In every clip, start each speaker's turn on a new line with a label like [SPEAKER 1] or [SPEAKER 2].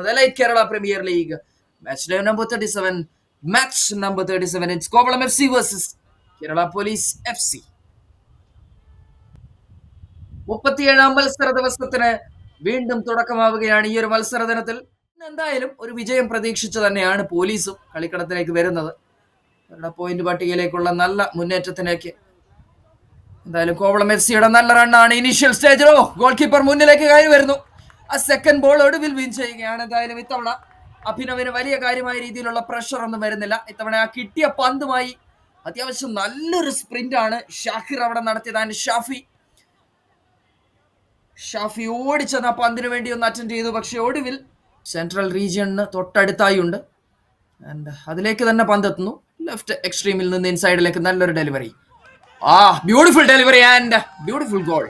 [SPEAKER 1] നടക്കുന്നത് elite Kerala premier league match number 37. Match number 37 it's Kovalam FC versus Kerala police FC. 37ാം മത്സര ദിവസത്തിന് വീണ്ടും തുടക്കമാവുകയാണ്. ഈ ഒരു മത്സര ദിനത്തിൽ എന്തായാലും ഒരു വിജയം പ്രതീക്ഷിച്ച് തന്നെയാണ് പോലീസും കളിക്കളത്തിലേക്ക് വരുന്നത്. അവരുടെ പോയിന്റ് പട്ടികയിലേക്കുള്ള നല്ല മുന്നേറ്റത്തിലേക്ക് എന്തായാലും കോവളം FC-യുടെ നല്ല റണ്ണാണ് ഇനീഷ്യൽ സ്റ്റേജിലോ. ഗോൾ കീപ്പർ മുന്നിലേക്ക് കയറി വരുന്നു. ആ സെക്കൻഡ് ബോൾ ഒടുവിൽ വിൻ ചെയ്യുകയാണ്. എന്തായാലും ഇത്തവണ അഭിനവിന് വലിയ കാര്യമായ രീതിയിലുള്ള പ്രഷർ ഒന്നും വരുന്നില്ല. ഇത്തവണ ആ കിട്ടിയ പന്തുമായി അത്യാവശ്യം നല്ലൊരു സ്പ്രിന്റ് ആണ് ഷാഹിർ അവിടെ നടത്തിയത്. ആൻഡ് ഷാഫി ഓടിച്ചെന്ന പന്തിന് വേണ്ടി ഒന്ന് അറ്റൻഡ് ചെയ്തു. പക്ഷെ ഒടുവിൽ സെൻട്രൽ റീജിയണിന് തൊട്ടടുത്തായി ഉണ്ട്. ആൻഡ് അതിലേക്ക് തന്നെ പന്തെത്തുന്നു. ലെഫ്റ്റ് എക്സ്ട്രീമിൽ നിന്ന് ഇൻസൈഡിലേക്ക് നല്ലൊരു delivery. Beautiful delivery and beautiful goal.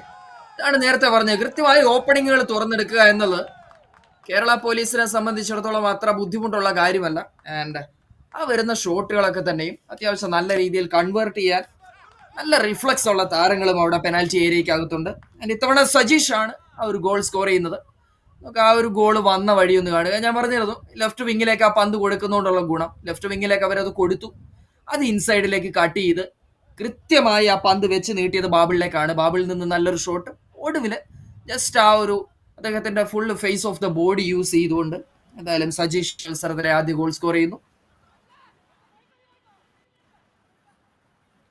[SPEAKER 1] ഇതാണ് നേരത്തെ പറഞ്ഞത്, കൃത്യമായി ഓപ്പണിങ്ങുകൾ തുറന്നെടുക്കുക എന്നുള്ളത് കേരള പോലീസിനെ സംബന്ധിച്ചിടത്തോളം അത്ര ബുദ്ധിമുട്ടുള്ള കാര്യമല്ല. ആൻഡ് ആ വരുന്ന ഷോട്ടുകളൊക്കെ തന്നെയും അത്യാവശ്യം നല്ല രീതിയിൽ കൺവേർട്ട് ചെയ്യാൻ നല്ല റിഫ്ലക്സ് ഉള്ള താരങ്ങളും അവിടെ പെനാൽറ്റി ഏരിയക്കകത്തുണ്ട്. ആൻഡ് ഇത്തവണ സജീഷ് ആണ് ആ ഒരു ഗോൾ സ്കോർ ചെയ്യുന്നത്. നമുക്ക് ആ ഒരു ഗോൾ വന്ന വഴിയൊന്ന് കാണുക. ഞാൻ പറഞ്ഞിരുന്നു ലെഫ്റ്റ് വിങ്ങിലേക്ക് ആ പന്ത് കൊടുക്കുന്നതുകൊണ്ടുള്ള ഗുണം. ലെഫ്റ്റ് വിങ്ങിലേക്ക് അവരത് കൊടുത്തു, അത് ഇൻസൈഡിലേക്ക് കട്ട് ചെയ്ത് കൃത്യമായി ആ പന്ത് വെച്ച് നീട്ടിയത് ബാബിളിലേക്കാണ്. ബാബിളിൽ നിന്ന് നല്ലൊരു ഷോട്ട്. ഒടുവിൽ ജസ്റ്റ് ആ ഒരു അദ്ദേഹത്തിന്റെ full face of the body use ചെയ്തുകൊണ്ട് എന്തായാലും സജീഷ് മത്സരത്തിലെ ആദ്യ ഗോൾ സ്കോർ ചെയ്യുന്നു.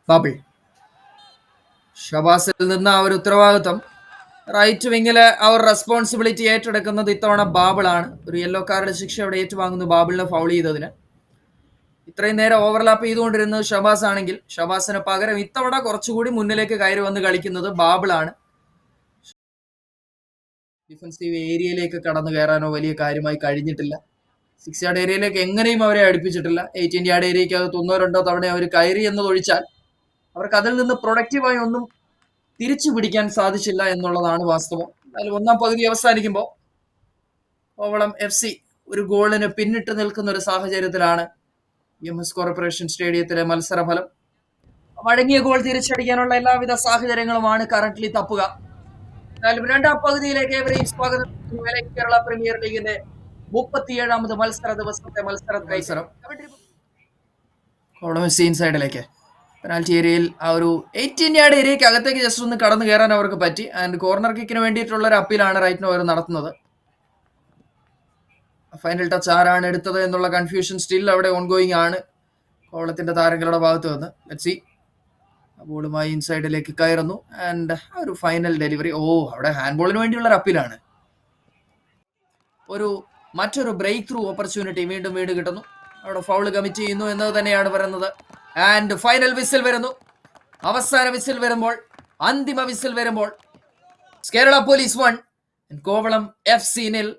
[SPEAKER 1] ബാബിൾ ഷബാസിൽ നിന്ന് ആ ഒരു ഉത്തരവാദിത്വം റൈറ്റ് വിങ്ങിലെ ആ ഒരു റെസ്പോൺസിബിലിറ്റി ഏറ്റെടുക്കുന്നത് ഇത്തവണ ബാബിളാണ്. ഒരു യെല്ലോ കാർഡ് ശിക്ഷ അവിടെ ഏറ്റുവാങ്ങുന്നു ബാബിളിനെ ഫൗൾ ചെയ്തതിന്. ഇത്രയും നേരം ഓവർലാപ്പ് ചെയ്തുകൊണ്ടിരുന്നത് ഷബാസ് ആണെങ്കിൽ ഷബാസിന് പകരം ഇത്തവണ കുറച്ചുകൂടി മുന്നിലേക്ക് കയറി വന്ന് കളിക്കുന്നത് ബാബിളാണ്. ഡിഫൻസീവ് ഏരിയയിലേക്ക് കടന്നു കയറാനോ വലിയ കാര്യമായി കഴിഞ്ഞിട്ടില്ല. 6 യാർഡ് ഏരിയയിലേക്ക് എങ്ങനെയും അവരെ അടുപ്പിച്ചിട്ടില്ല. 18 യാർഡ് ഏരിയയ്ക്ക് അത് 1-2 തവണ അവർ കയറി എന്നതൊഴിച്ചാൽ അവർക്ക് അതിൽ നിന്ന് പ്രൊഡക്റ്റീവായി ഒന്നും തിരിച്ചു പിടിക്കാൻ സാധിച്ചില്ല എന്നുള്ളതാണ് വാസ്തവം. അതിൽ ഒന്നാം പകുതി അവസാനിക്കുമ്പോൾ കോവളം FC ഒരു ഗോളിന് പിന്നിട്ട് നിൽക്കുന്ന ഒരു സാഹചര്യത്തിലാണ് EMS കോർപ്പറേഷൻ സ്റ്റേഡിയത്തിലെ മത്സരഫലം. വഴങ്ങിയ ഗോൾ തിരിച്ചടിക്കാനുള്ള എല്ലാവിധ സാഹചര്യങ്ങളുമാണ് കറന്റ്ലി തപ്പുക. എന്നാലും രണ്ടാം പകുതിയിലേക്ക് ഏവരെയും സ്വാഗതം. കേരള പ്രീമിയർ ലീഗിന്റെ 37ാമത് മത്സര ദിവസത്തെ മത്സരം കോവളം FC ഇൻസൈഡിലേക്ക് പെനാൽറ്റി ഏരിയയിൽ ആ ഒരു 18 യാർഡ് ഏരിയയ്ക്ക് അകത്തേക്ക് ജസ്റ്റ് ഒന്ന് കടന്നു കയറാൻ അവർക്ക് പറ്റി. ആൻഡ് കോർണർ കിക്കിന് വേണ്ടിയിട്ടുള്ള ഒരു അപ്പീലാണ് റൈറ്റിന് അവർ നടത്തുന്നത്. ഫൈനൽ ടച്ച് ആരാണ് എടുത്തത് എന്നുള്ള കൺഫ്യൂഷൻ സ്റ്റിൽ അവിടെ ഓൺഗോയിങ് ആണ് കോവളത്തിന്റെ താരങ്ങളുടെ ഭാഗത്ത് നിന്ന്. Let's see. ബോളുമായി ഇൻസൈഡിലേക്ക് കയറുന്നു. ആൻഡ് ആ ഒരു ഫൈനൽ ഡെലിവറി. അവിടെ ഹാൻഡ് ബോളിന് വേണ്ടിയുള്ള ഒരു അപ്പീലാണ്. മറ്റൊരു ബ്രേക്ക് ത്രൂ ഓപ്പർച്യൂണിറ്റി വീണ്ടും കിട്ടുന്നു. അവിടെ ഫൗൾ കമ്മിറ്റ് ചെയ്യുന്നു എന്നത് തന്നെയാണ് പറയുന്നത്. ആൻഡ് ഫൈനൽ വിസിൽ വരുന്നു. അവസാന വിസിൽ വരുമ്പോൾ, അന്തിമ വിസിൽ വരുമ്പോൾ കേരള പോലീസ് 1 കോവളം FC 0.